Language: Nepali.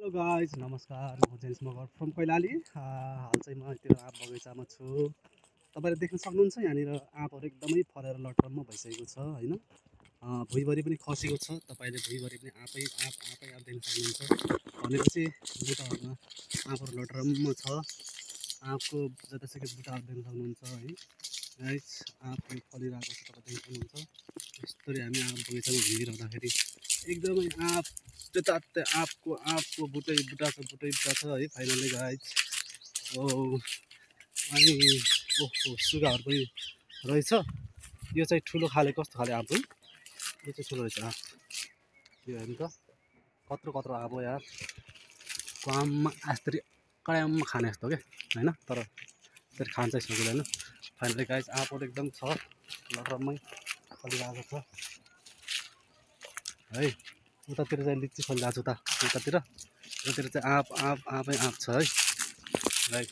हेलो गाइज नमस्कार, म जेम्स मगर फ्रम कैलाली। हाल चाहिँ म यतिर आँप बगैँचामा छु। तपाईँले देख्न सक्नुहुन्छ यहाँनिर आँपहरू एकदमै फरेर लटरम्म भइसकेको छ होइन। भुइँभरि पनि खसेको छ। तपाईँले भुइँभरि पनि आँपै आँप देख्न सक्नुहुन्छ। भनेपछि बुट्टाहरूमा आँपहरू लटरम्म छ। आँपको जतासुकै बुट्टाहरू देख्न सक्नुहुन्छ है गाइज। आँप फलिरहेको छ, तपाईँ देख्न सक्नुहुन्छ। यस्तरी हामी आँप बगैँचामा घुमिरहँदाखेरि एकदमै आँप जताततै आँपको बुट्टा छ है फाइनली गाइज। अनि ओहो सुगाहरू पनि रहेछ। यो चाहिँ ठुलो खाले कस्तो खाले आँप हो, यो चाहिँ ठुलो रहेछ आँप। यो हेर्नु त कत्रो आँप हो यार। काममा यस्तरी कडाममा खाने जस्तो क्या होइन, तर यसरी खान्छ सजिलो होइन। फाइनली गाइज आँपहरू एकदम छ, लटरम्मै फलिरहेको छ है। उतातिर चाहिँ लिची फलिरहेको छ उतातिर चाहिँ आँपै आँप छ है गाइज।